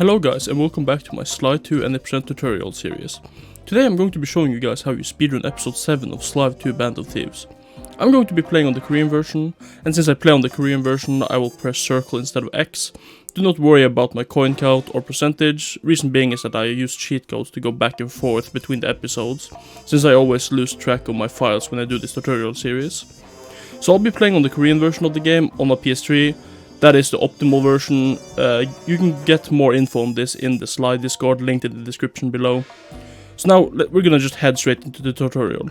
Hello guys and welcome back to my Slide 2 and Epicent tutorial series. Today I'm going to be showing you guys how you speedrun episode 7 of Slide 2 Band of Thieves. I'm going to be playing on the Korean version, and since I play on the Korean version I will press circle instead of X. Do not worry about my coin count or percentage, reason being is that I use cheat codes to go back and forth between the episodes, since I always lose track of my files when I do this tutorial series. So I'll be playing on the Korean version of the game on my PS3. That is the optimal version. You can get more info on this in the Slide Discord, linked in the description below. So now, we're gonna just head straight into the tutorial.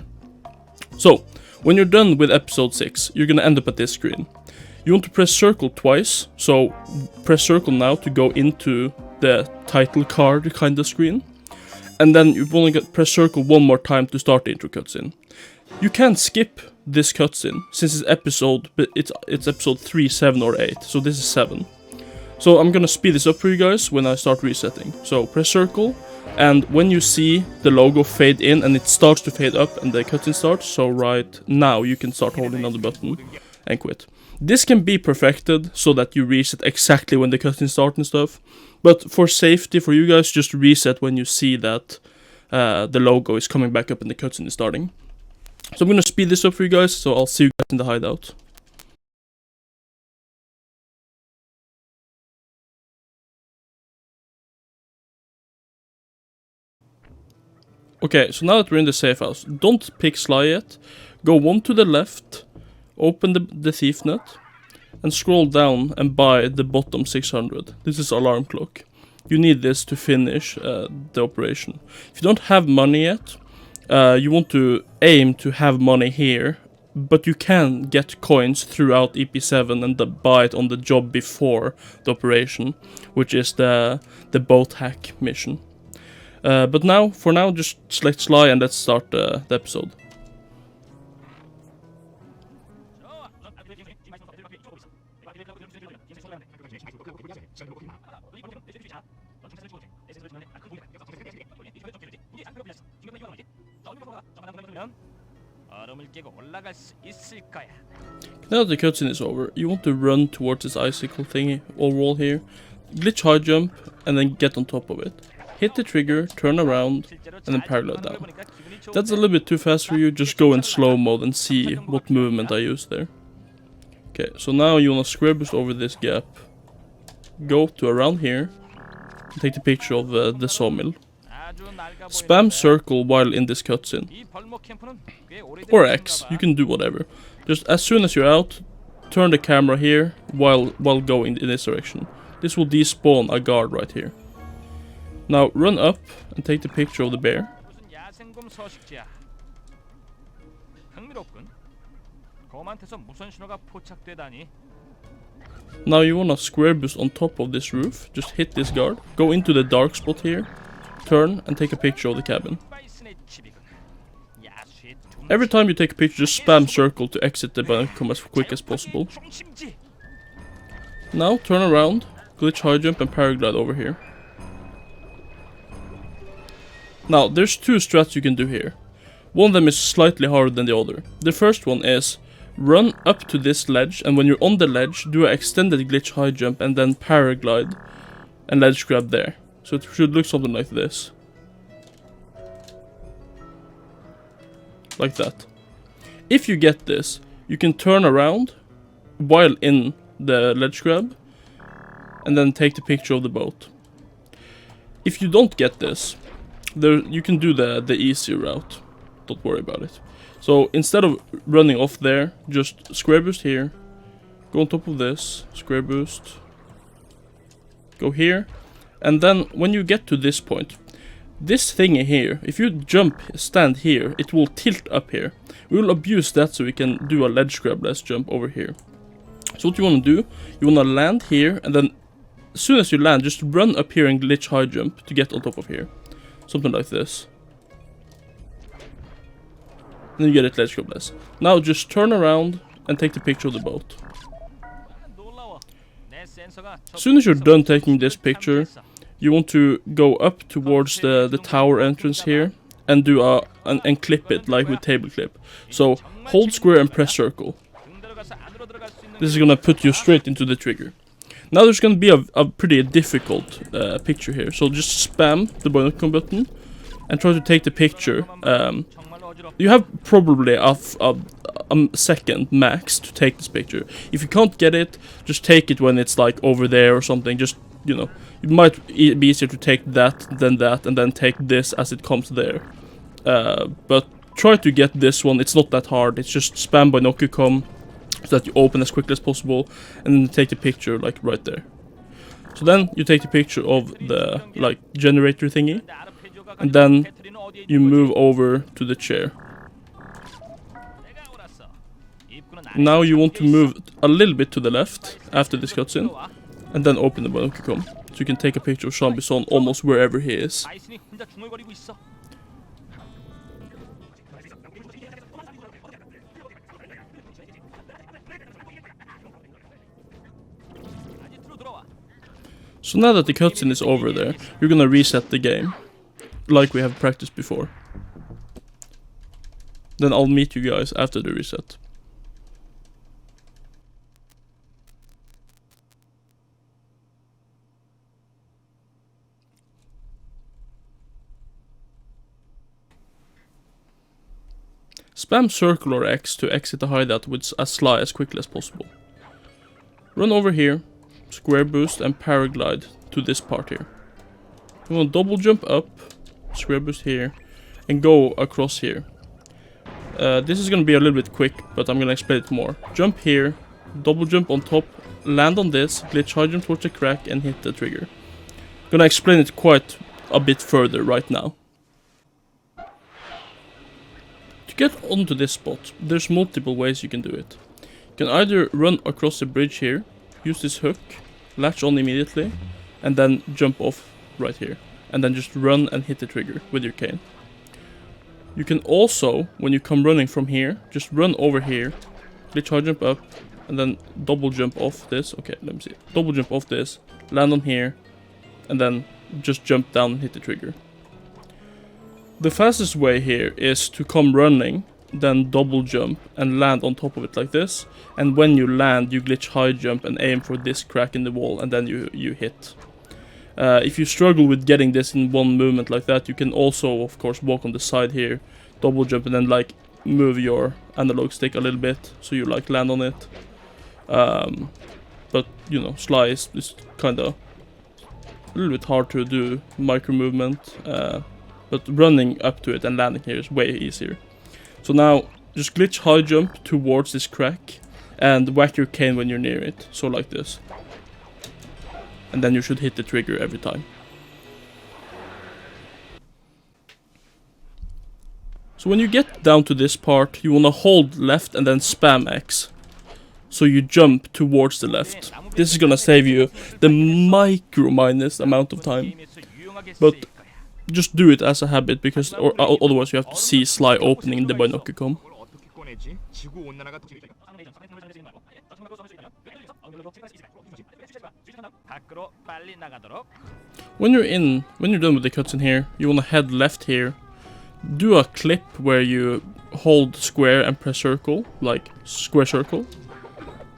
So, when you're done with episode 6, you're gonna end up at this screen. You want to press circle twice, so press circle now to go into the title card kind of screen. And then you want to press circle one more time to start the intro cutscene. You can skip this cutscene, since it's episode 3, 7 or 8, so this is 7. So I'm gonna speed this up for you guys when I start resetting. So press circle, and when you see the logo fade in and it starts to fade up and the cutscene starts, so right now you can start holding on the button and quit. This can be perfected so that you reset exactly when the cutscene starts and stuff, but for safety for you guys, just reset when you see that the logo is coming back up and the cutscene is starting. So I'm gonna speed this up for you guys, so I'll see you guys in the hideout. Okay, so now that we're in the safe house, don't pick Sly yet. Go one to the left, open the thief net, and scroll down and buy the bottom 600. This is alarm clock. You need this to finish the operation. If you don't have money yet, you want to aim to have money here, but you can get coins throughout EP7 and buy it on the job before the operation, which is the boat hack mission. But now, for now, just select Sly and let's start the episode. Now that the cutscene is over, you want to run towards this icicle thingy or wall here, glitch high jump, and then get on top of it. Hit the trigger, turn around, and then paraglide down. If that's a little bit too fast for you, just go in slow mode and see what movement I used there. Okay, so now you want to square boost over this gap, go to around here, and take the picture of the sawmill. Spam circle while in this cutscene. Or X, you can do whatever. Just as soon as you're out, turn the camera here while going in this direction. This will despawn a guard right here. Now run up and take the picture of the bear. Now you wanna square boost on top of this roof, just hit this guard, go into the dark spot here, turn and take a picture of the cabin. Every time you take a picture, just spam circle to exit the bunker as quick as possible. Now turn around, glitch high jump and paraglide over here. Now there's two strats you can do here. One of them is slightly harder than the other. The first one is run up to this ledge, and when you're on the ledge, do an extended glitch high jump and then paraglide and ledge grab there. So it should look something like this. Like that. If you get this, you can turn around while in the ledge grab and then take the picture of the boat. If you don't get this, you can do the easy route. Don't worry about it. So instead of running off there, just square boost here, go on top of this, square boost, go here, and then when you get to this point, this thingy here, if you stand here, it will tilt up here. We will abuse that so we can do a ledge grab let's jump over here. So what you want to do, you want to land here, and then as soon as you land, just run up here and glitch high jump to get on top of here. Something like this. Then you get it ledge grab less. Now just turn around and take the picture of the boat. As soon as you're done taking this picture, you want to go up towards the tower entrance here and do and clip it like with table clip. So hold square and press circle. This is gonna put you straight into the trigger. Now there's gonna be a pretty difficult picture here, so just spam the binocular button and try to take the picture. You have probably a second max to take this picture. If you can't get it, just take it when it's like over there or something. Just, you know, it might be easier to take that, and then take this as it comes there. But try to get this one. It's not that hard. It's just spam binocular so that you open as quickly as possible, and then take the picture like right there. So then you take the picture of the like generator thingy, and then you move over to the chair. Now you want to move a little bit to the left after this cutscene, and then open the binocular so you can take a picture of Sean Bisson almost wherever he is. So now that the cutscene is over there, you're gonna reset the game, like we have practiced before. Then I'll meet you guys after the reset. Spam circle or X to exit the hideout with as sly as quickly as possible. Run over here, square boost and paraglide to this part here. You want to double jump up, square boost here, and go across here. This is going to be a little bit quick, but I'm going to explain it more. Jump here, double jump on top, land on this, glitch high jump towards the crack and hit the trigger. I'm going to explain it quite a bit further right now. To get onto this spot, there's multiple ways you can do it. You can either run across the bridge here, use this hook, latch on immediately, and then jump off right here. And then just run and hit the trigger with your cane. You can also, when you come running from here, just run over here, glitch high jump up, and then double jump off this. Okay, let me see. Double jump off this, land on here, and then just jump down and hit the trigger. The fastest way here is to come running, then double jump and land on top of it like this, and when you land you glitch high jump and aim for this crack in the wall, and then you hit. If you struggle with getting this in one movement like that, you can also of course walk on the side here, double jump, and then like move your analog stick a little bit so you like land on it. But you know, sly is kind of a little bit hard to do micro movement, but running up to it and landing here is way easier. So now, just glitch high jump towards this crack and whack your cane when you're near it, so like this. And then you should hit the trigger every time. So when you get down to this part, you wanna hold left and then spam X. So you jump towards the left. This is gonna save you the micro-minus amount of time. But just do it as a habit, because otherwise you have to see Sly opening the binocular. When you're done with the cutscene here, you wanna head left here. Do a clip where you hold square and press circle, like square circle.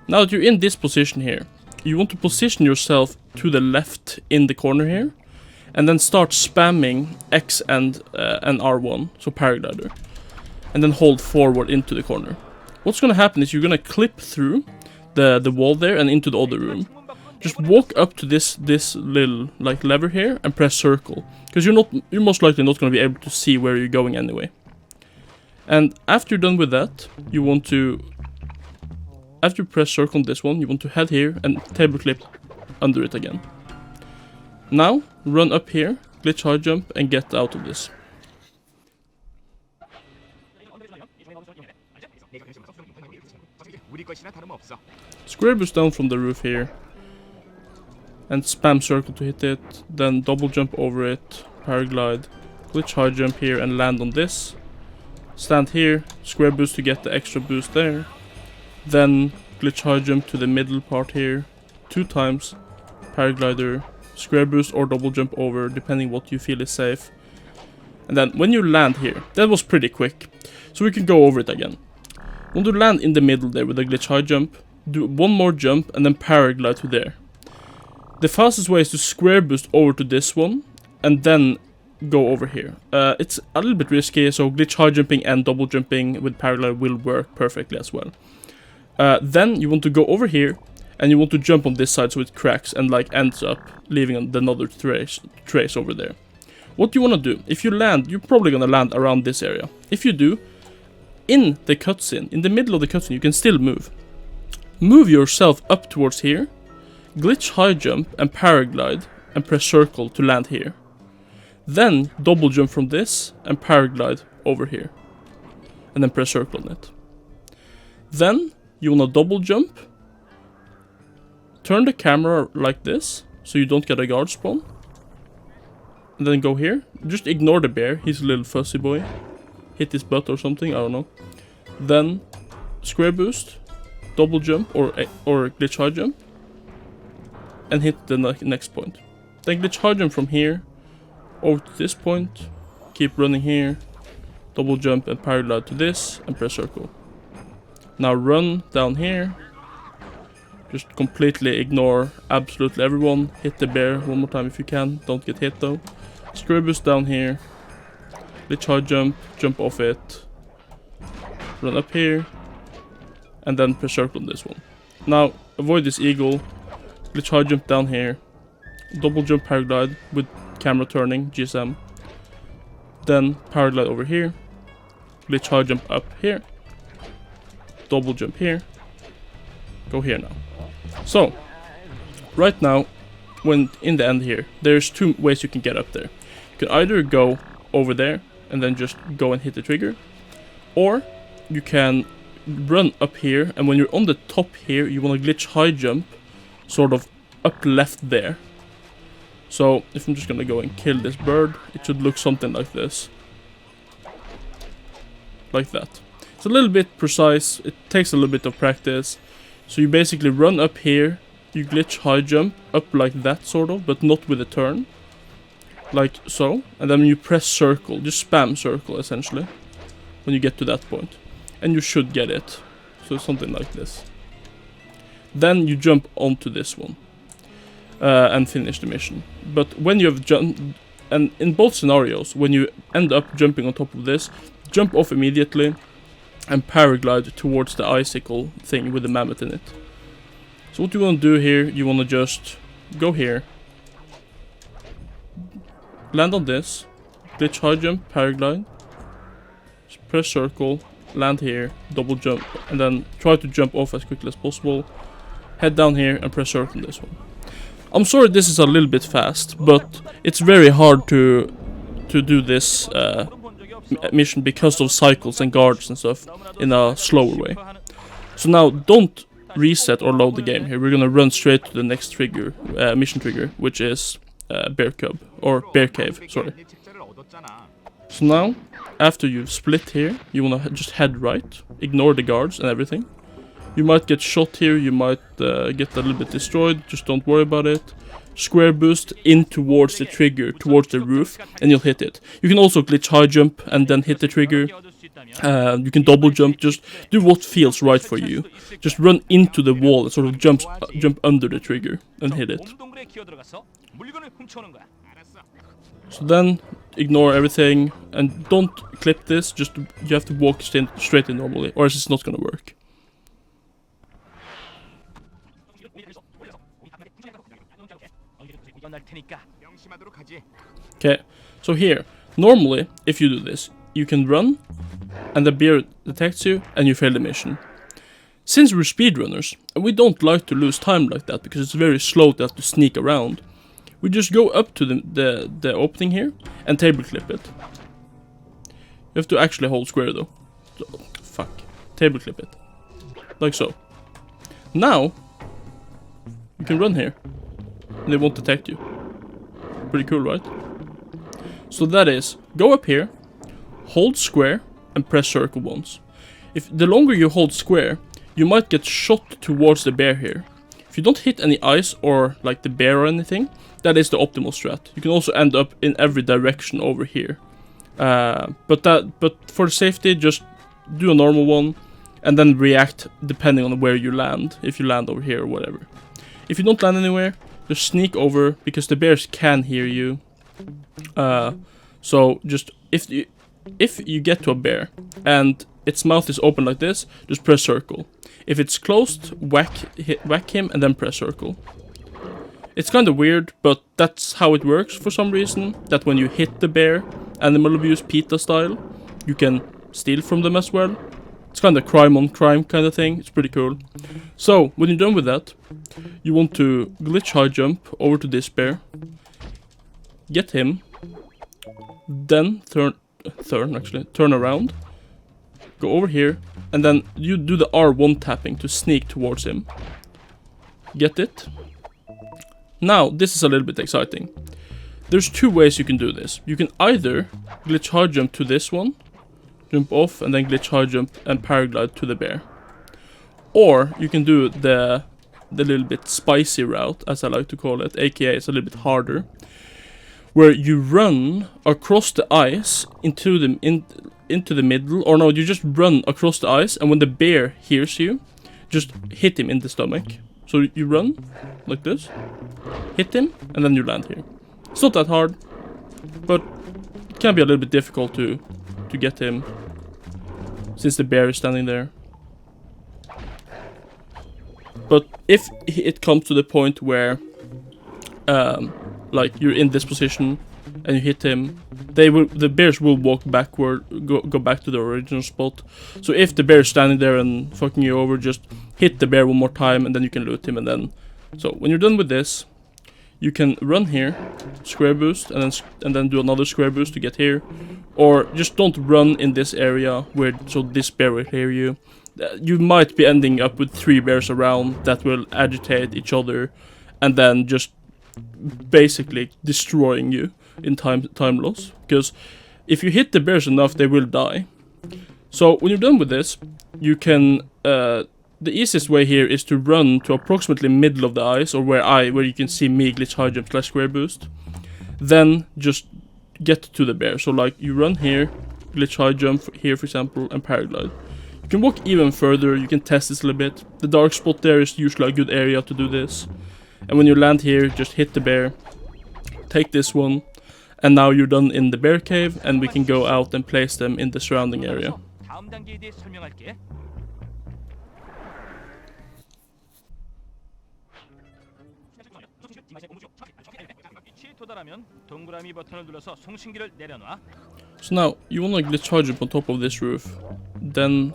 Now that you're in this position here, you want to position yourself to the left in the corner here, and then start spamming X and R1, so paraglider, and then hold forward into the corner. What's gonna happen is you're gonna clip through the wall there and into the other room. Just walk up to this little like lever here and press circle, because you're most likely not gonna be able to see where you're going anyway. And after you're done with that, you want to, after you press circle on this one, you want to head here and table clip under it again. Now, run up here, glitch high jump, and get out of this. Square boost down from the roof here, and spam circle to hit it, then double jump over it, paraglide, glitch high jump here and land on this. Stand here, square boost to get the extra boost there, then glitch high jump to the middle part here, 2 times, paraglider, square boost or double jump over, depending what you feel is safe. And then when you land here, that was pretty quick, so we can go over it again. Want to land in the middle there with a glitch high jump, do one more jump and then paraglide to there. The fastest way is to square boost over to this one, and then go over here. It's a little bit risky, so glitch high jumping and double jumping with paraglide will work perfectly as well. Then you want to go over here, and you want to jump on this side so it cracks and like ends up leaving another trace over there. What you want to do, if you land, you're probably going to land around this area. If you do, in the cutscene, in the middle of the cutscene, you can still move. Move yourself up towards here, glitch high jump and paraglide, and press circle to land here. Then double jump from this and paraglide over here. And then press circle on it. Then you want to double jump. Turn the camera like this, so you don't get a guard spawn. And then go here. Just ignore the bear, he's a little fussy boy. Hit his butt or something, I don't know. Then square boost, double jump or glitch high jump. And hit the next point. Then glitch high jump from here over to this point. Keep running here. Double jump and paraglide to this and press circle. Now run down here. Just completely ignore absolutely everyone. Hit the bear one more time if you can. Don't get hit though. Square boost down here. Glitch high jump. Jump off it. Run up here. And then press circle on this one. Now avoid this eagle. Glitch high jump down here. Double jump paraglide with camera turning, GSM. Then paraglide over here. Glitch high jump up here. Double jump here. Go here now. So, right now, when in the end here, there's two ways you can get up there. You can either go over there and then just go and hit the trigger. Or you can run up here, and when you're on the top here, you want to glitch high jump sort of up left there. So if I'm just gonna go and kill this bird, it should look something like this. Like that. It's a little bit precise, it takes a little bit of practice. So you basically run up here, you glitch high jump up like that sort of, but not with a turn. Like so. And then you press circle, just spam circle essentially. When you get to that point. And you should get it. So something like this. Then you jump onto this one. And finish the mission. But when you have jumped, and in both scenarios, when you end up jumping on top of this, jump off immediately and paraglide towards the icicle thing with the mammoth in it. So what you want to do here, you want to just go here, land on this, glitch high jump, paraglide, press circle, land here, double jump, and then try to jump off as quickly as possible, head down here and press circle on this one. I'm sorry this is a little bit fast, but it's very hard to do this mission because of cycles and guards and stuff in a slower way. So now don't reset or load the game here. We're gonna run straight to the next trigger, mission trigger, which is Bearcave, sorry. So now, after you've split here, you wanna just head right, ignore the guards and everything. You might get shot here, you might get a little bit destroyed, just don't worry about it. Square boost in towards the trigger, towards the roof, and you'll hit it. You can also glitch high jump and then hit the trigger. You can double jump, just do what feels right for you. Just run into the wall and sort of jump under the trigger and hit it. So then, ignore everything and don't clip this, just you have to walk straight in normally, or else it's not gonna work. Okay, so here, normally, if you do this, you can run, and the bear detects you, and you fail the mission. Since we're speedrunners, and we don't like to lose time like that, because it's very slow to have to sneak around, we just go up to the opening here, and table clip it. You have to actually hold square though. So, fuck. Table clip it. Like so. Now, you can run here, and they won't detect you. Pretty cool, right? So that is, go up here, hold square, and press circle once. If the longer you hold square, you might get shot towards the bear here. If you don't hit any ice or like the bear or anything, that is the optimal strat. You can also end up in every direction over here. But for safety, just do a normal one, and then react depending on where you land. If you land over here or whatever. If you don't land anywhere, just sneak over, because the bears can hear you. So just if you get to a bear and its mouth is open like this, just press circle. If it's closed, whack him and then press circle. It's kind of weird, but that's how it works for some reason. That when you hit the bear, animal abuse PETA style, you can steal from them as well. It's kind of crime on crime kind of thing. It's pretty cool. So when you're done with that, you want to glitch high jump over to this bear, get him, then turn around, go over here, and then you do the R1 tapping to sneak towards him. Get it? Now, this is a little bit exciting. There's two ways you can do this. You can either glitch high jump to this one, jump off, and then glitch high jump and paraglide to the bear. Or you can do the little bit spicy route, as I like to call it, aka it's a little bit harder, where you run across the ice into the middle, or no, you just run across the ice, and when the bear hears you, just hit him in the stomach. So you run like this, hit him, and then you land here. It's not that hard, but it can be a little bit difficult to get him, since the bear is standing there. But if it comes to the point where like you're in this position and you hit him, the bears will walk backward, go back to the original spot. So if the bear is standing there and fucking you over, just hit the bear one more time and then you can loot him. And then, so when you're done with this, you can run here, square boost, and then do another square boost to get here. Or just don't run in this area where so this bear will hear you. You might be ending up with 3 bears around that will agitate each other and then just basically destroying you in time loss. Because if you hit the bears enough, they will die. So when you're done with this, you can the easiest way here is to run to approximately middle of the ice, or where you can see me glitch high jump / square boost. Then just get to the bear. So like you run here, glitch high jump here for example, and paraglide. You can walk even further, you can test this a little bit. The dark spot there is usually a good area to do this. And when you land here, just hit the bear, take this one, and now you're done in the bear cave, and we can go out and place them in the surrounding area. So now, you want to glitch high jump on top of this roof, then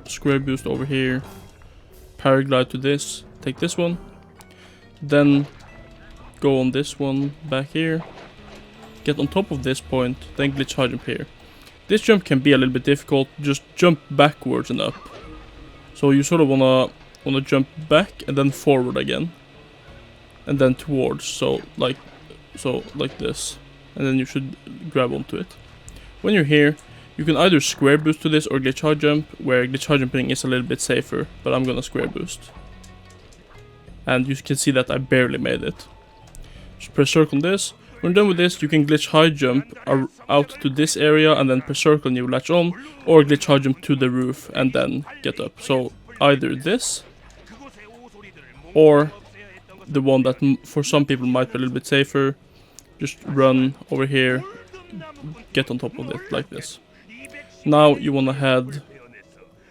square boost over here, paraglide to this, take this one, then go on this one back here, get on top of this point, then glitch high jump here. This jump can be a little bit difficult, just jump backwards and up. So you sort of wanna jump back and then forward again, and then towards, so like this, and then you should grab onto it. When you're here, you can either square boost to this or glitch high jump, where glitch high jumping is a little bit safer, but I'm gonna square boost. And you can see that I barely made it. Just press circle on this. When you're done with this, you can glitch high jump out to this area and then press circle and you latch on, or glitch high jump to the roof and then get up. So either this, or the one that for some people might be a little bit safer, just run over here, get on top of it like this. Now you want to head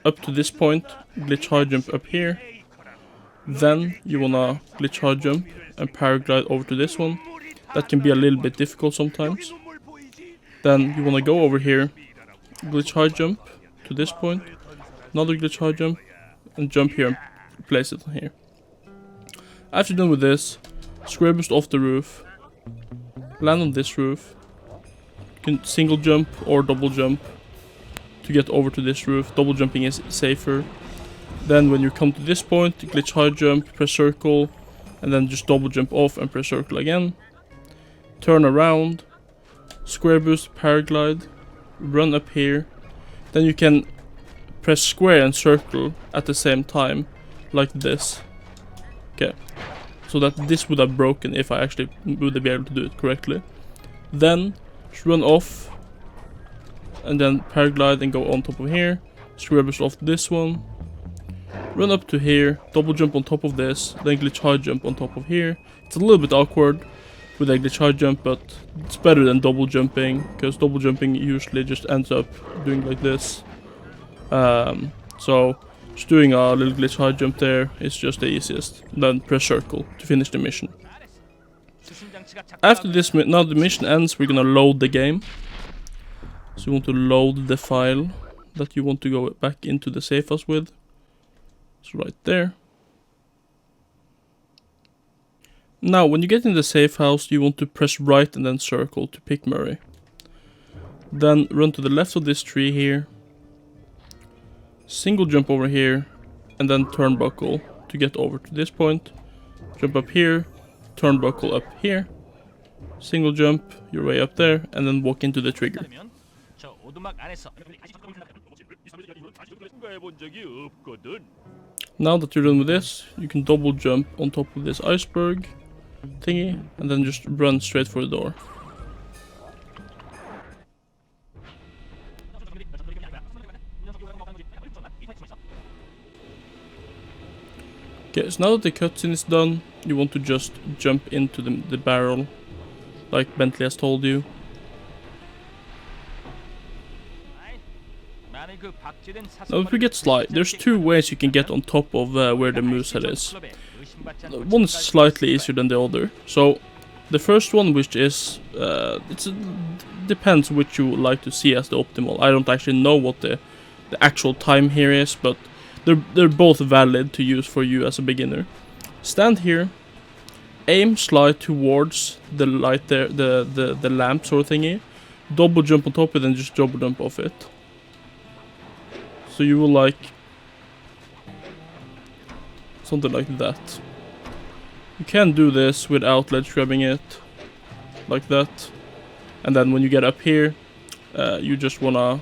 up to this point, glitch high jump up here, then you want to glitch high jump and paraglide over to this one. That can be a little bit difficult sometimes. Then you want to go over here, glitch high jump to this point, another glitch high jump, and jump here and place it here. After you're done with this, square boost off the roof, land on this roof. You can single jump or double jump to get over to this roof. Double jumping is safer. Then when you come to this point, glitch high jump, press circle, and then just double jump off and press circle again. Turn around, square boost, paraglide, run up here. Then you can press square and circle at the same time, like this. Okay, so that this would have broken if I actually would be able to do it correctly. Then just run off, and then paraglide and go on top of here. Square boost off this one. run up to here, double jump on top of this, then glitch high jump on top of here. It's a little bit awkward with a glitch high jump, but it's better than double jumping, because double jumping usually just ends up doing like this. So just doing a little glitch high jump there is just the easiest. Then press circle to finish the mission. After this, now the mission ends, we're gonna load the game. So you want to load the file that you want to go back into the safe house with. It's right there. Now, when you get in the safe house, you want to press right and then circle to pick Murray. Then run to the left of this tree here. Single jump over here, and then turnbuckle to get over to this point. Jump up here, turnbuckle up here. Single jump your way up there, and then walk into the trigger. Now that you're done with this, you can double jump on top of this iceberg thingy, and then just run straight for the door. Okay, so now that the cutscene is done, you want to just jump into the barrel, like Bentley has told you. Now if we get Sly, there's two ways you can get on top of where the moosehead is. One is slightly easier than the other. So the first one, which is, depends which you like to see as the optimal. I don't actually know what the actual time here is, but they're both valid to use for you as a beginner. Stand here, aim Sly towards the light there, the lamp sort of thingy, double jump on top of it and just double jump off it. So you will like something like that. You can do this without ledge grabbing it, like that. And then when you get up here, you just wanna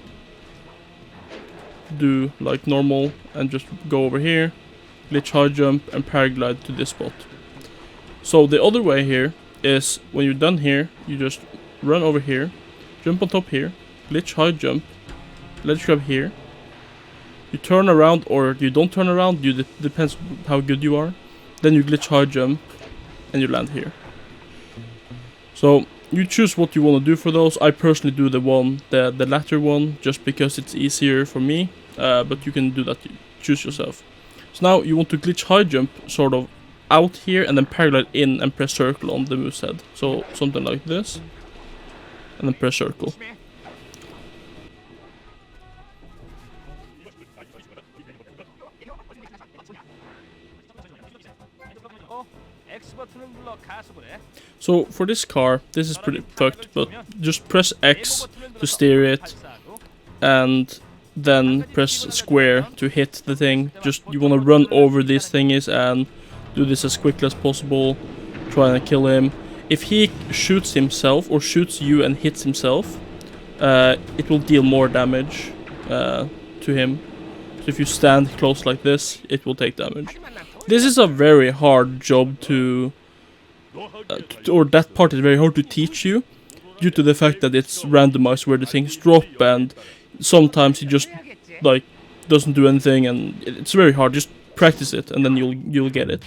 do like normal and just go over here, glitch high jump and paraglide to this spot. So the other way here is when you're done here, you just run over here, jump on top here, glitch high jump, ledge grab here. You turn around or you don't turn around, depends how good you are. Then you glitch high jump and you land here. So you choose what you want to do for those. I personally do the latter one, just because it's easier for me. But you can do that, choose yourself. So now you want to glitch high jump sort of out here and then paraglide in and press circle on the moosehead. So something like this. And then press circle. So for this car, this is pretty fucked, but just press X to steer it, and then press square to hit the thing. Just you want to run over these thingies and do this as quickly as possible, trying to kill him. If he shoots himself or shoots you and hits himself, it will deal more damage to him. So if you stand close like this, it will take damage. This is a very hard job to or that part is very hard to teach you, due to the fact that it's randomized where the things drop, and sometimes he just like doesn't do anything, and it's very hard. Just practice it and then you'll get it.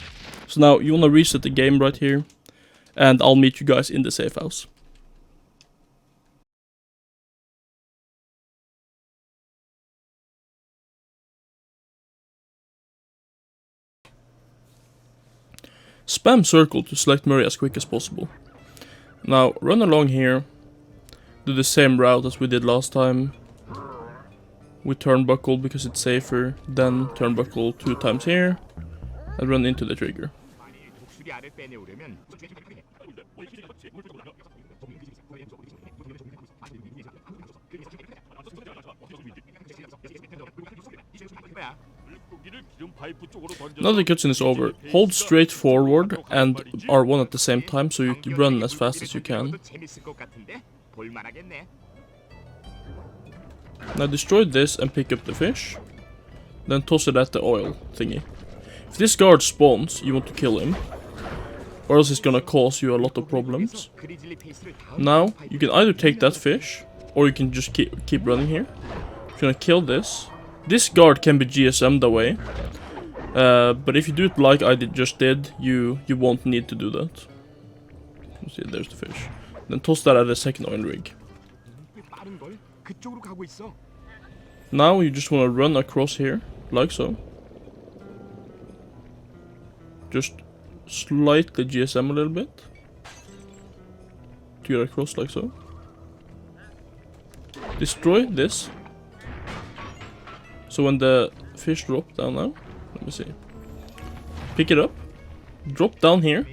So now you wanna reset the game right here, and I'll meet you guys in the safe house. Spam circle to select Murray as quick as possible. Now run along here, do the same route as we did last time. We turnbuckle because it's safer, then turnbuckle 2 times here, and run into the trigger. Now the cutscene is over. Hold straight forward and R1 at the same time, so you can run as fast as you can. Now destroy this and pick up the fish. Then toss it at the oil thingy. If this guard spawns, you want to kill him, or else it's gonna cause you a lot of problems. Now you can either take that fish, or you can just keep running here. You're gonna kill this. This guard can be GSM'd away. But if you do it like I just did, you won't need to do that. You see, there's the fish. Then toss that at the second oil rig. Now you just want to run across here, like so. Just slightly GSM a little bit. To get across like so. Destroy this. So when the fish drop down now, let me see. Pick it up. Drop down here.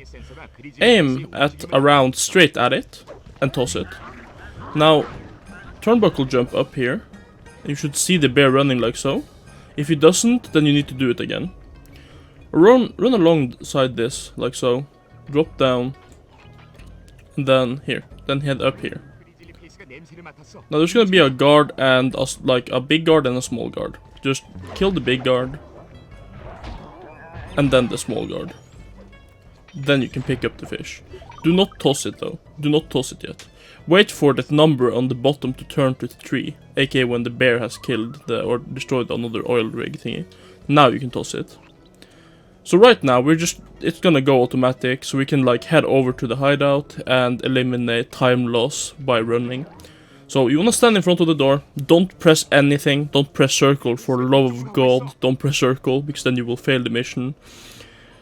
Aim at around straight at it. And toss it. Now, turnbuckle jump up here. You should see the bear running like so. If he doesn't, then you need to do it again. Run alongside this, like so. Drop down. And then here. Then head up here. Now there's gonna be a guard and a big guard and a small guard. Just kill the big guard. And then the small guard. Then you can pick up the fish. Do not toss it though. Do not toss it yet. Wait for that number on the bottom to turn to 3. aka when the bear has killed or destroyed another oil rig thingy. Now you can toss it. So right now it's gonna go automatic, so we can like head over to the hideout and eliminate time loss by running. So you wanna stand in front of the door, don't press anything, don't press circle, for the love of God, don't press circle, because then you will fail the mission.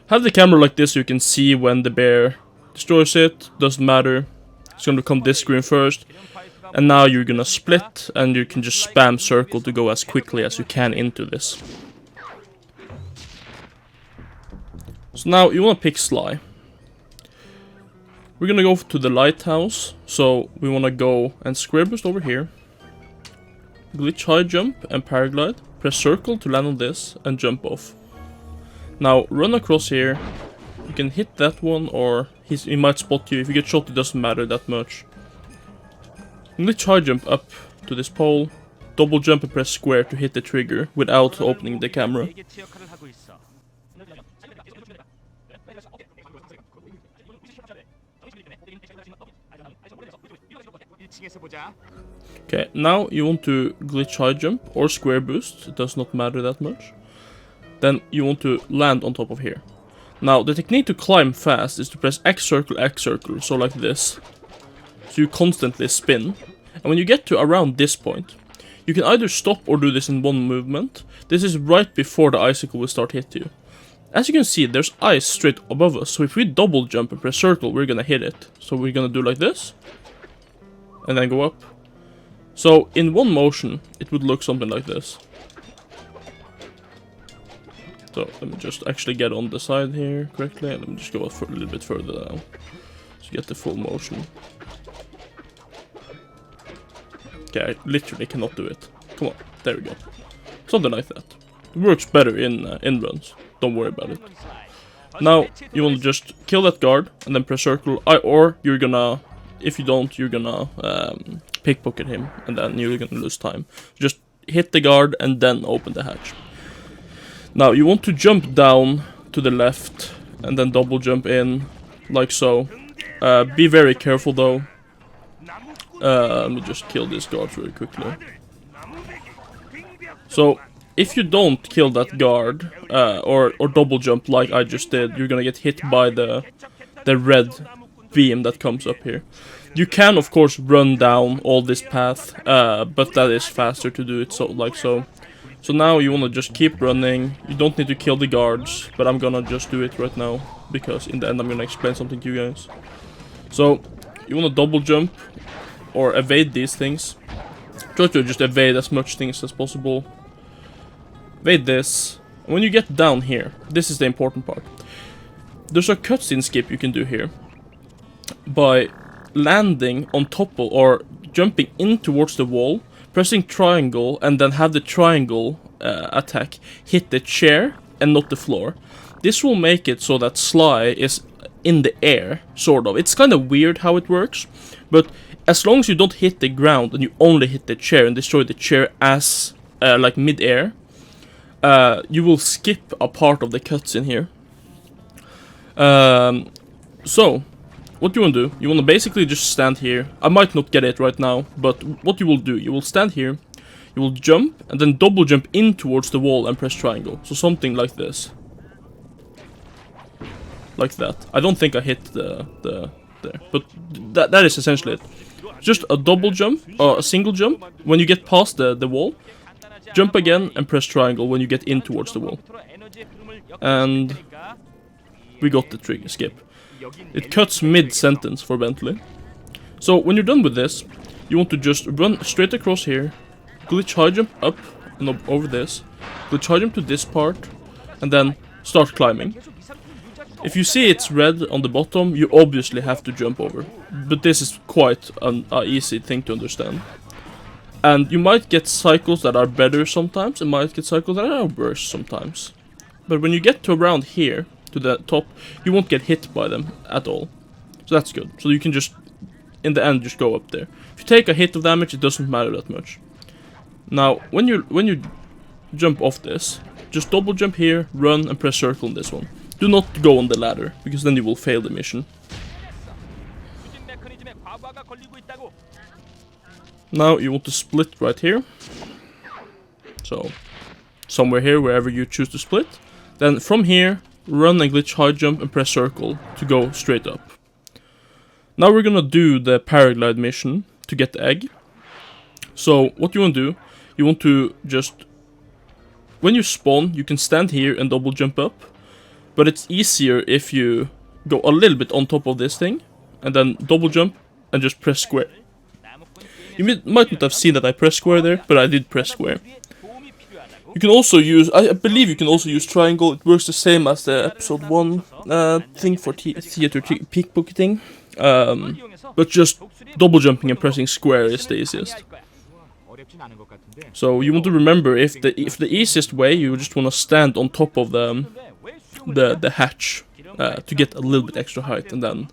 Have the camera like this so you can see when the bear destroys it, doesn't matter. It's gonna come this screen first. And now you're gonna split, and you can just spam circle to go as quickly as you can into this. So now you wanna pick Sly. We're gonna go to the lighthouse, so we wanna go and square boost over here. Glitch high jump and paraglide. Press circle to land on this and jump off. Now run across here. You can hit that one, or he might spot you. If you get shot, it doesn't matter that much. Glitch high jump up to this pole. Double jump and press square to hit the trigger without opening the camera. Okay, now you want to glitch high jump or square boost, it does not matter that much. Then you want to land on top of here. Now the technique to climb fast is to press X circle, so like this. So you constantly spin. And when you get to around this point, you can either stop or do this in one movement. This is right before the icicle will start hit you. As you can see, there's ice straight above us, so if we double jump and press circle, we're gonna hit it. So we're gonna do like this. And then go up. So in one motion, it would look something like this. So let me just actually get on the side here correctly. Let me just go a little bit further down to get the full motion. Okay, I literally cannot do it. Come on, there we go. Something like that. It works better in runs. Don't worry about it. Now you want to just kill that guard and then press circle. Or you're gonna, if you don't, you're gonna pickpocket him, and then you're gonna lose time. Just hit the guard and then open the hatch. Now you want to jump down to the left and then double jump in, like so. Be very careful though. Let me just kill these guards really quickly. So if you don't kill that guard or double jump like I just did, you're gonna get hit by the red beam that comes up here. You can of course run down all this path, but that is faster to do it so like so. So now you want to just keep running. You don't need to kill the guards, but I'm gonna just do it right now, because in the end I'm gonna explain something to you guys. So you want to double jump or evade these things. Try to just evade as much things as possible. Evade this. And when you get down here, this is the important part. There's a cutscene skip you can do here by landing on top of or jumping in towards the wall, pressing triangle, and then have the triangle attack hit the chair and not the floor. This will make it so that Sly is in the air, sort of. It's kind of weird how it works, but as long as you don't hit the ground and you only hit the chair and destroy the chair as like mid-air, you will skip a part of the cutscene here. So what you want to do, you want to basically just stand here. I might not get it right now, but what you will do, you will stand here, you will jump, and then double jump in towards the wall and press triangle. So something like this. like that. I don't think I hit the there, but that is essentially it. Just a double jump, or a single jump, when you get past the wall. Jump again and press triangle when you get in towards the wall. And we got the trigger skip. It cuts mid-sentence for Bentley. So when you're done with this, you want to just run straight across here, glitch high jump up and over this, glitch high jump to this part, and then start climbing. If you see it's red on the bottom, you obviously have to jump over. But this is quite an easy thing to understand. And you might get cycles that are better sometimes, and might get cycles that are worse sometimes. But when you get to around here, to the top, you won't get hit by them at all. So that's good. So you can just, in the end, just go up there. If you take a hit of damage, it doesn't matter that much. Now, when you jump off this, just double jump here, run, and press circle on this one. Do not go on the ladder, because then you will fail the mission. Now you want to split right here. So, somewhere here, wherever you choose to split. Then from here, run and glitch high jump and press circle to go straight up. Now we're gonna do the paraglide mission to get the egg. So, what you want to do, you want to just... When you spawn, you can stand here and double jump up. But it's easier if you go a little bit on top of this thing, and then double jump, and just press square. You might not have seen that I pressed square there, but I did press square. You can also use, I believe you can also use triangle. It works the same as the episode 1 thing for theater pickpocketing. But just double jumping and pressing square is the easiest. So you want to remember, if the easiest way, you just want to stand on top of the hatch to get a little bit extra height, and then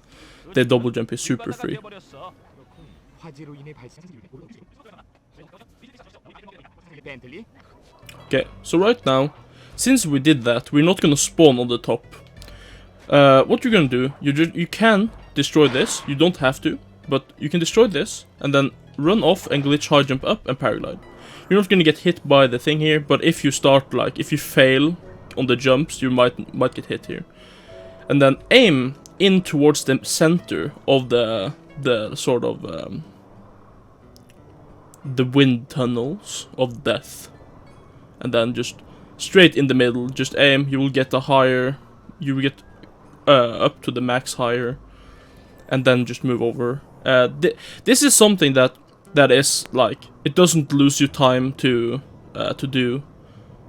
the double jump is super free. Okay, so right now, since we did that, we're not gonna spawn on the top. What you're gonna do, you can destroy this. You don't have to, but you can destroy this and then run off and glitch high jump up and paraglide. You're not gonna get hit by the thing here, but if you start, like, if you fail on the jumps, you might get hit here. And then aim in towards the center of the sort of the wind tunnels of death, and then just straight in the middle, just aim. You will get a higher, you will get up to the max higher, and then just move over. This is something that is like, it doesn't lose you time to do,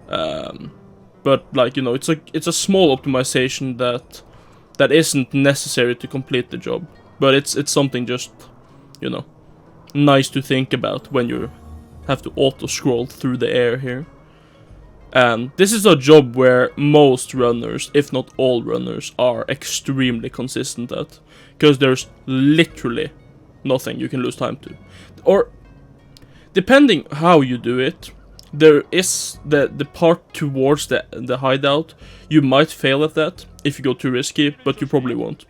but like, you know, it's a small optimization that isn't necessary to complete the job, but it's something just, you know, nice to think about when you have to auto scroll through the air here. And this is a job where most runners, if not all runners, are extremely consistent at, because there's literally nothing you can lose time to. Or, depending how you do it, there is the part towards the hideout. You might fail at that if you go too risky, but you probably won't.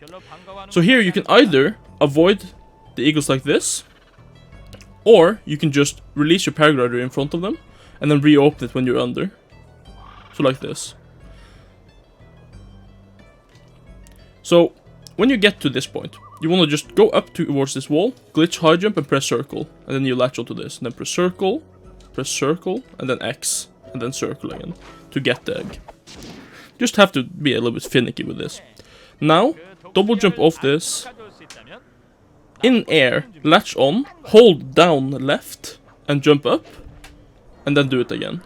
So here you can either avoid the eagles like this, or you can just release your paraglider in front of them, and then reopen it when you're under. So like this. So, when you get to this point, you want to just go up towards this wall, glitch high jump and press circle, and then you latch onto this, and then press circle, and then X, and then circle again, to get the egg. Just have to be a little bit finicky with this. Now, double jump off this, in air, latch on, hold down left, and jump up, and then do it again.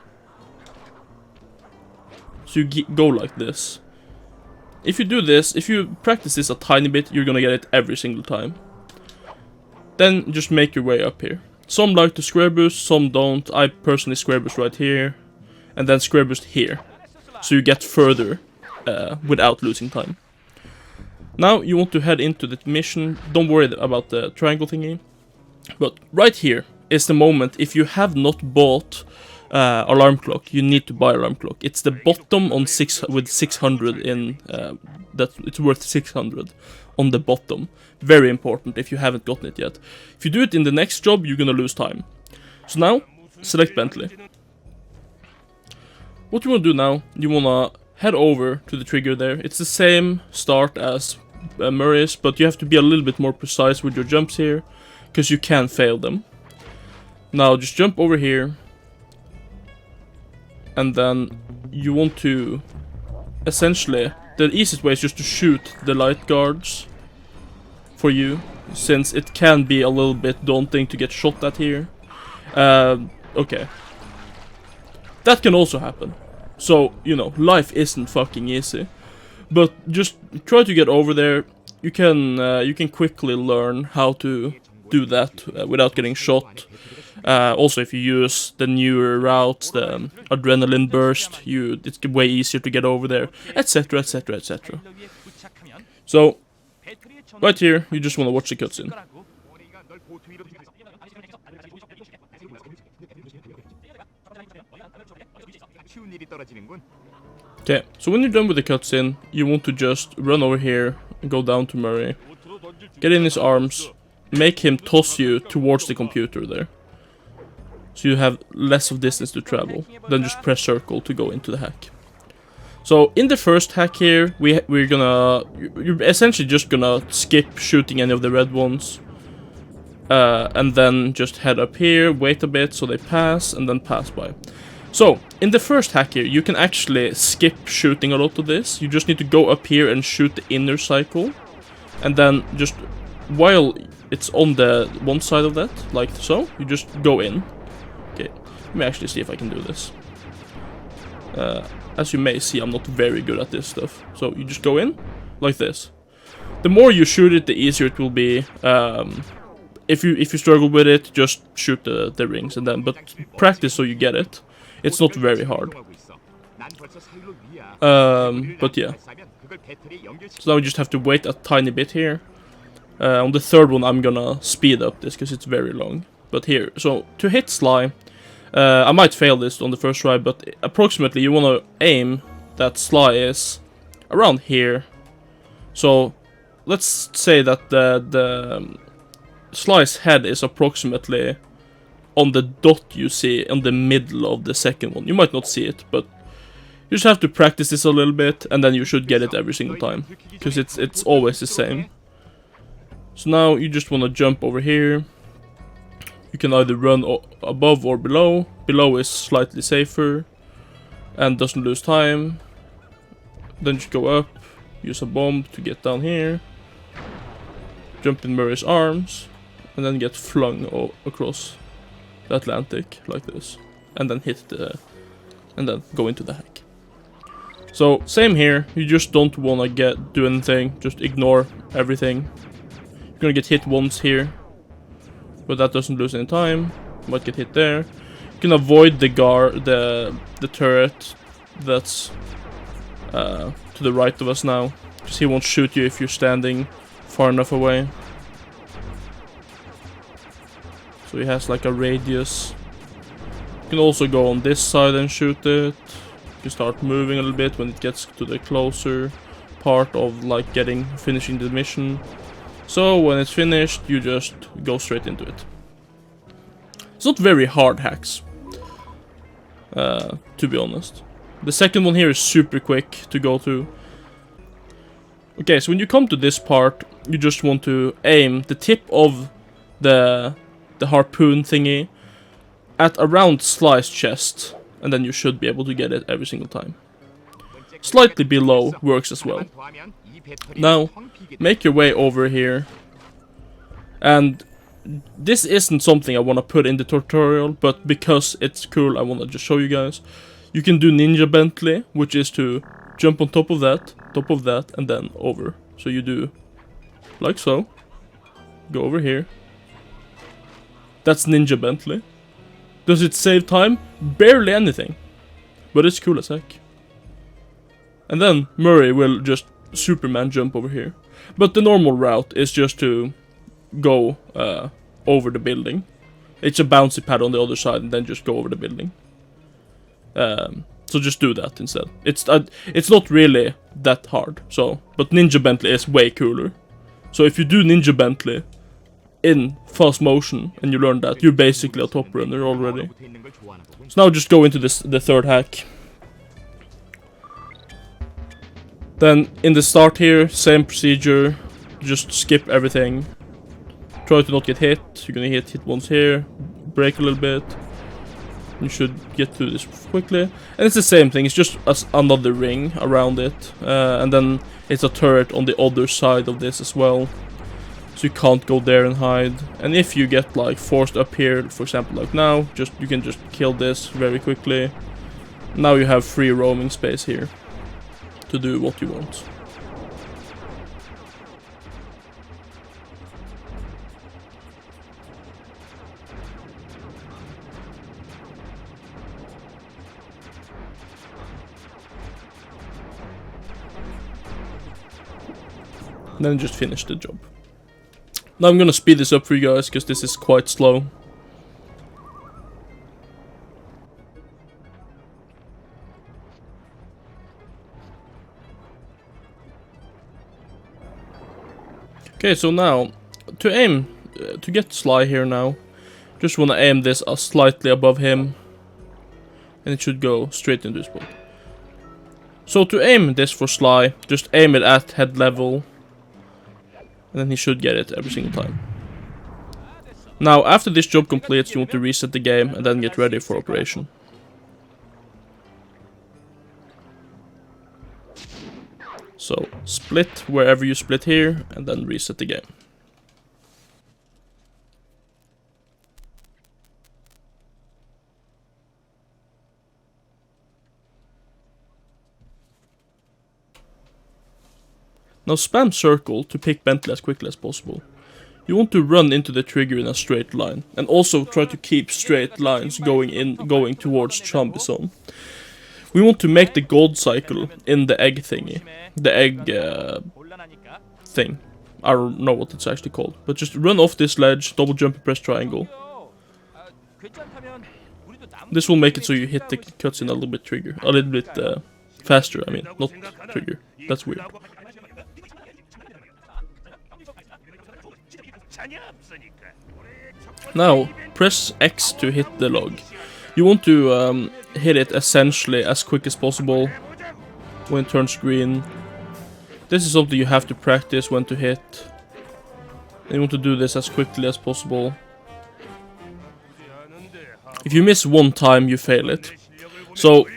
So you go like this. If you do this, if you practice this a tiny bit, you're gonna get it every single time. Then just make your way up here. Some like to square boost, some don't. I personally square boost right here, and then square boost here. So you get further without losing time. Now you want to head into the mission. Don't worry about the triangle thingy. But right here is the moment, if you have not bought alarm clock, you need to buy alarm clock. It's the bottom on 600 in that it's worth 600 on the bottom. Very important if you haven't gotten it yet. If you do it in the next job, you're gonna lose time. So now select Bentley. What you wanna do now, you wanna head over to the trigger there. It's the same start as Murray's, but you have to be a little bit more precise with your jumps here, because you can fail them. Now just jump over here, and then you want to, essentially, the easiest way is just to shoot the light guards for you, since it can be a little bit daunting to get shot at here. Okay. That can also happen. So, you know, life isn't fucking easy. But just try to get over there. You can quickly learn how to do that without getting shot. Also, if you use the newer routes, the adrenaline burst, it's way easier to get over there, etc, etc, etc. So, right here, you just want to watch the cutscene. Okay, so when you're done with the cutscene, you want to just run over here and go down to Murray. Get in his arms, make him toss you towards the computer there. So you have less of distance to travel. Then just press circle to go into the hack. So in the first hack here, you're essentially just gonna skip shooting any of the red ones. And then just head up here, wait a bit so they pass, and then pass by. So, in the first hack here, you can actually skip shooting a lot of this. You just need to go up here and shoot the inner cycle. And then just, while it's on the one side of that, like so, you just go in. Okay, let me actually see if I can do this. As you may see, I'm not very good at this stuff. So, you just go in, like this. The more you shoot it, the easier it will be. If you struggle with it, just shoot the rings and then, but practice so you get it. It's not very hard. But yeah. So now we just have to wait a tiny bit here. On the third one I'm gonna speed up this because it's very long. But here, so to hit Sly, I might fail this on the first try, but approximately you wanna aim that Sly is around here. So let's say that the Sly's head is approximately on the dot you see in the middle of the second one. You might not see it, but you just have to practice this a little bit, and then you should get it every single time, because it's always the same. So now you just want to jump over here. You can either run above or below. Below is slightly safer and doesn't lose time. Then just go up, use a bomb to get down here, jump in Murray's arms, and then get flung across the Atlantic like this, and then and then go into the hack. So same here, you just don't wanna do anything, just ignore everything. You're gonna get hit once here, but that doesn't lose any time. You might get hit there. You can avoid the turret that's to the right of us now, because he won't shoot you if you're standing far enough away. So he has like a radius. You can also go on this side and shoot it. You can start moving a little bit when it gets to the closer part of like finishing the mission. So when it's finished, you just go straight into it. It's not very hard hacks, to be honest. The second one here is super quick to go through. Okay, so when you come to this part, you just want to aim the tip of the harpoon thingy at around Sly's chest, and then you should be able to get it every single time. Slightly below works as well. Now, make your way over here, and this isn't something I want to put in the tutorial, but because it's cool, I want to just show you guys. You can do Ninja Bentley, which is to jump on top of that, and then over. So you do like so, go over here. That's Ninja Bentley. Does it save time? Barely anything. But it's cool as heck. And then Murray will just Superman jump over here. But the normal route is just to go over the building. It's a bouncy pad on the other side, and then just go over the building. So just do that instead. It's not really that hard. So, but Ninja Bentley is way cooler. So if you do Ninja Bentley in fast motion, and you learn that, you're basically a top runner already. So now just go into the third hack. Then in the start here, same procedure, just skip everything. Try to not get hit. You're gonna hit once here, break a little bit. You should get through this quickly. And it's the same thing, it's just another ring around it. And then it's a turret on the other side of this as well. So you can't go there and hide. And if you get like forced up here, for example like now, you can just kill this very quickly. Now you have free roaming space here to do what you want. Then just finish the job. Now I'm gonna speed this up for you guys, because this is quite slow. Okay, so now, to aim, to get Sly here now, just wanna aim this slightly above him, and it should go straight into his spot. So to aim this for Sly, just aim it at head level, and then he should get it every single time. Now, after this job completes, you want to reset the game and then get ready for operation. So, split wherever you split here, and then reset the game. Now spam circle to pick Bentley as quickly as possible. You want to run into the trigger in a straight line, and also try to keep straight lines going towards zombie zone. We want to make the gold cycle in the egg thingy. The egg thing. I don't know what it's actually called. But just run off this ledge, double jump and press triangle. This will make it so you hit the cutscene a little bit faster, I mean, not trigger. That's weird. Now, press X to hit the log. You want to hit it essentially as quick as possible when it turns green. This is something you have to practice when to hit. And you want to do this as quickly as possible. If you miss one time, you fail it. So,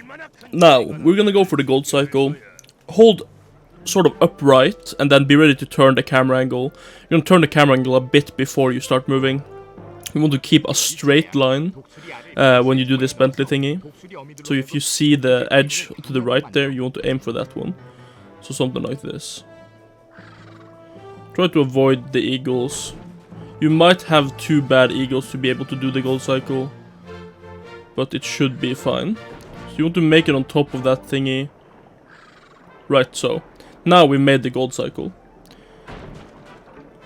now, we're gonna go for the gold cycle. Hold sort of upright, and then be ready to turn the camera angle. You're gonna turn the camera angle a bit before you start moving. You want to keep a straight line when you do this Bentley thingy. So if you see the edge to the right there, you want to aim for that one. So something like this. Try to avoid the eagles. You might have 2 bad eagles to be able to do the gold cycle, but it should be fine. So you want to make it on top of that thingy. Right, so. Now we made the gold cycle.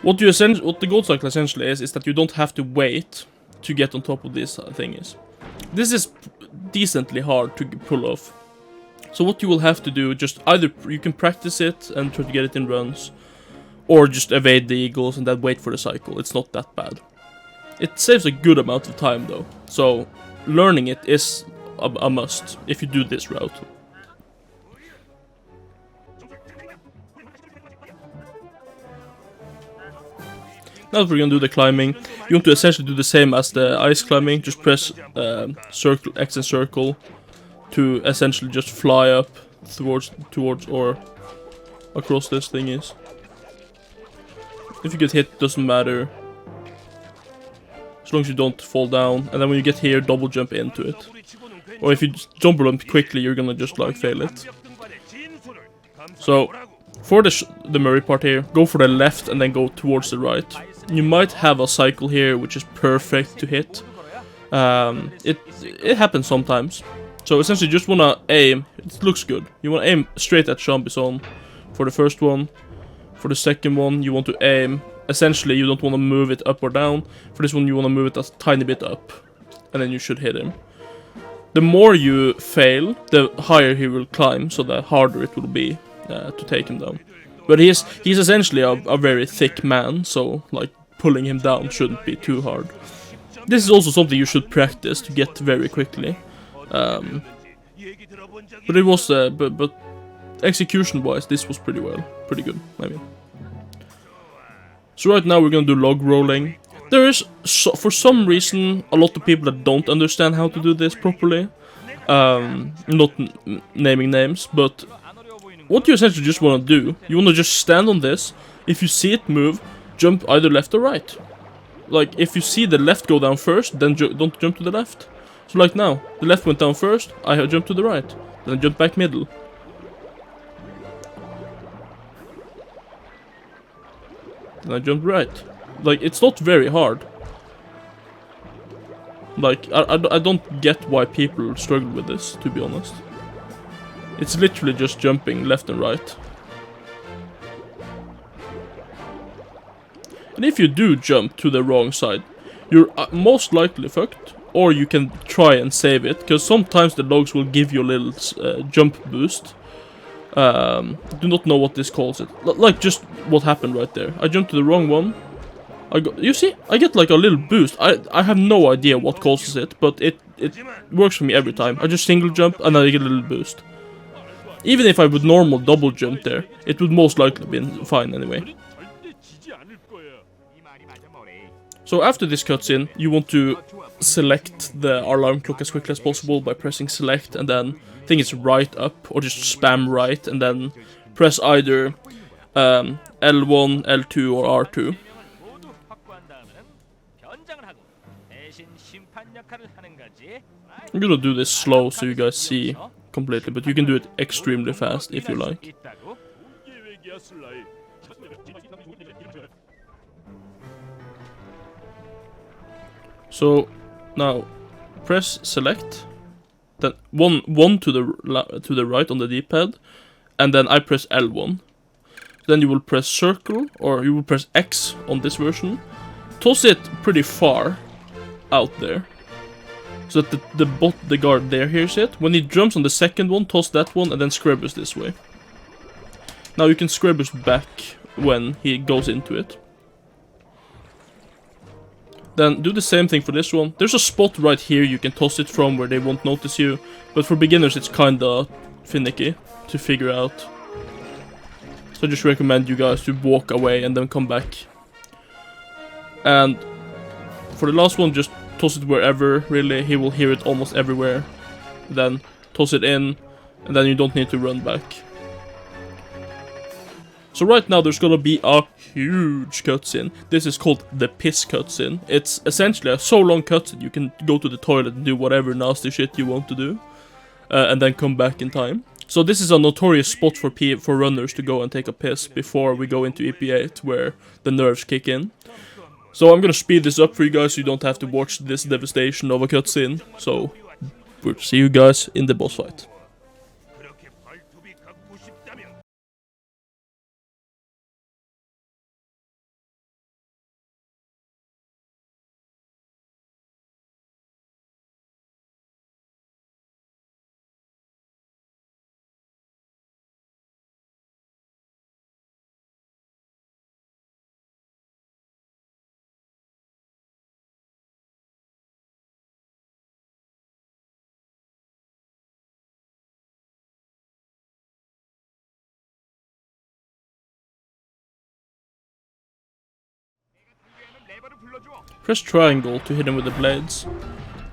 What the gold cycle essentially is that you don't have to wait to get on top of these thingies. This is decently hard to pull off. So what you will have to do, just either you can practice it and try to get it in runs, or just evade the eagles and then wait for the cycle. It's not that bad. It saves a good amount of time though, so learning it is a must if you do this route. Now that we're gonna do the climbing, you want to essentially do the same as the ice climbing. Just press circle, X and circle to essentially just fly up towards or across this thingies. If you get hit, doesn't matter. As long as you don't fall down. And then when you get here, double jump into it. Or if you jump jump quickly, you're gonna just like fail it. So, for the Murray part here, go for the left and then go towards the right. You might have a cycle here which is perfect to hit. It happens sometimes. So essentially you just wanna aim, it looks good. You wanna aim straight at zombie zone for the first one. For the second one you want to aim, essentially you don't wanna move it up or down. For this one you wanna move it a tiny bit up. And then you should hit him. The more you fail, the higher he will climb, so the harder it will be to take him down. But he's essentially a very thick man, so like pulling him down shouldn't be too hard. This is also something you should practice to get very quickly. But it was but execution-wise, this was pretty good, I mean. So right now we're gonna do log rolling. There is, for some reason, a lot of people that don't understand how to do this properly. Not naming names, but what you essentially just want to do, you want to just stand on this. If you see it move, jump either left or right. Like, if you see the left go down first, then don't jump to the left. So like now, the left went down first, I jumped to the right, then I jumped back middle. Then I jumped right. Like, it's not very hard. Like, I don't get why people struggle with this, to be honest. It's literally just jumping left and right. And if you do jump to the wrong side, you're most likely fucked. Or you can try and save it, because sometimes the logs will give you a little jump boost. Do not know what this calls it. Like just what happened right there. I jumped to the wrong one. You see, I get like a little boost. I have no idea what causes it, but it works for me every time. I just single jump and I get a little boost. Even if I would normal double jump there, it would most likely be fine anyway. So after this cutscene, you want to select the alarm clock as quickly as possible by pressing select, and then I think it's right up, or just spam right, and then press either L1, L2 or R2. I'm gonna do this slow so you guys see completely, but you can do it extremely fast if you like. So now press select, then one to the right on the D-pad, and then I press L1. Then you will press circle, or you will press X on this version. Toss it pretty far out there, so that the guard there hears it. When he jumps on the second one, toss that one, and then square boost this way. Now you can square boost back when he goes into it. Then do the same thing for this one. There's a spot right here you can toss it from where they won't notice you, but for beginners it's kinda finicky to figure out. So I just recommend you guys to walk away and then come back. And for the last one, just toss it wherever, really. He will hear it almost everywhere. Then toss it in, and then you don't need to run back. So right now there's gonna be a huge cutscene. This is called the piss cutscene. It's essentially a so long cutscene you can go to the toilet and do whatever nasty shit you want to do, and then come back in time. So this is a notorious spot for runners to go and take a piss before we go into EP8, where the nerves kick in. So I'm gonna speed this up for you guys so you don't have to watch this devastation of a cutscene. So we'll see you guys in the boss fight. Press triangle to hit him with the blades.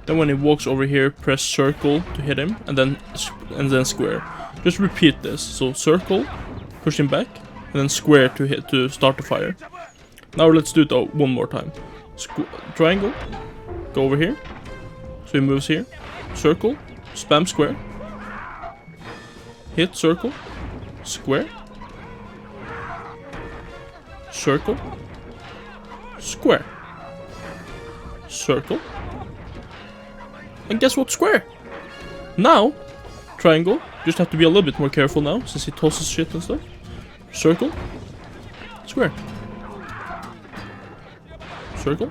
Then when he walks over here, press circle to hit him, and then square. Just repeat this. So circle, push him back, and then square to start the fire. Now let's do it one more time. Triangle, go over here. So he moves here. Circle, spam square. Hit circle, square. Circle, square. Circle. And guess what? Square. Now, triangle. Just have to be a little bit more careful now, since he tosses shit and stuff. Circle. Square. Circle.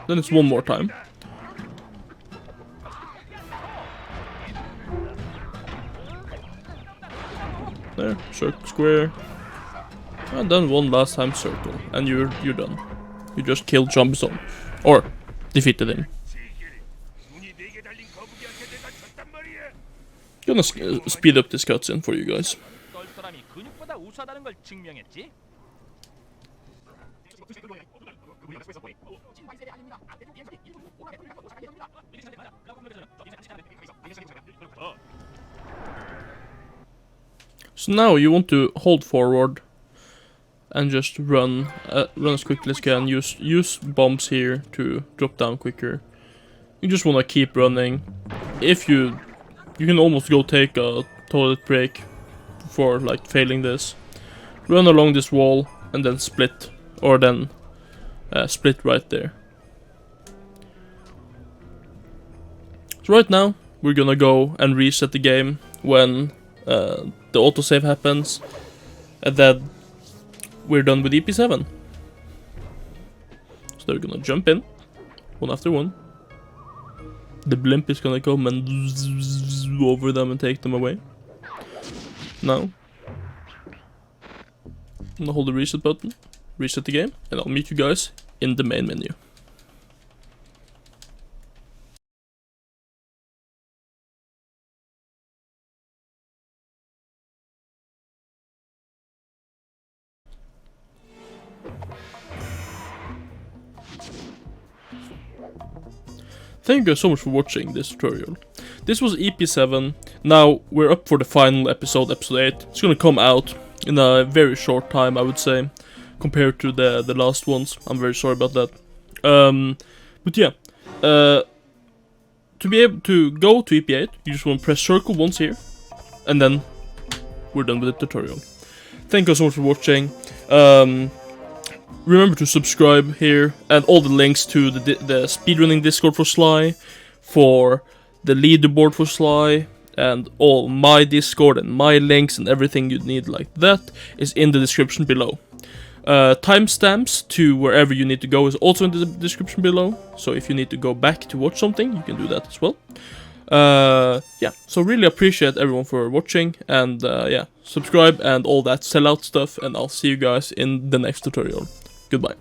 Then it's one more time. There. Circle. Square. And then one last time circle. And you're done. You just killed Zombie Zone. Or defeated him. Good. gonna speed up this cutscene for you guys. So now you want to hold forward and just run as quickly as you can. Use bombs here to drop down quicker. You just want to keep running. If you can almost go take a toilet break before like failing this. Run along this wall and then split, or then split right there. So right now we're gonna go and reset the game when the autosave happens, and then we're done with EP7. So they're gonna jump in, one after one. The blimp is gonna come and over them and take them away. Now, I'm gonna hold the reset button, reset the game, and I'll meet you guys in the main menu. Thank you guys so much for watching this tutorial. This was EP7, now we're up for the final episode, episode 8. It's gonna come out in a very short time, I would say, compared to the last ones. I'm very sorry about that. But yeah, to be able to go to EP8, you just want to press circle once here, and then we're done with the tutorial. Thank you guys so much for watching. Remember to subscribe here, and all the links to the speedrunning Discord for Sly, for the leaderboard for Sly, and all my Discord and my links and everything you need like that is in the description below. Timestamps to wherever you need to go is also in the description below, so if you need to go back to watch something, you can do that as well. Yeah, so really appreciate everyone for watching, and yeah, subscribe and all that sellout stuff, and I'll see you guys in the next tutorial. Goodbye.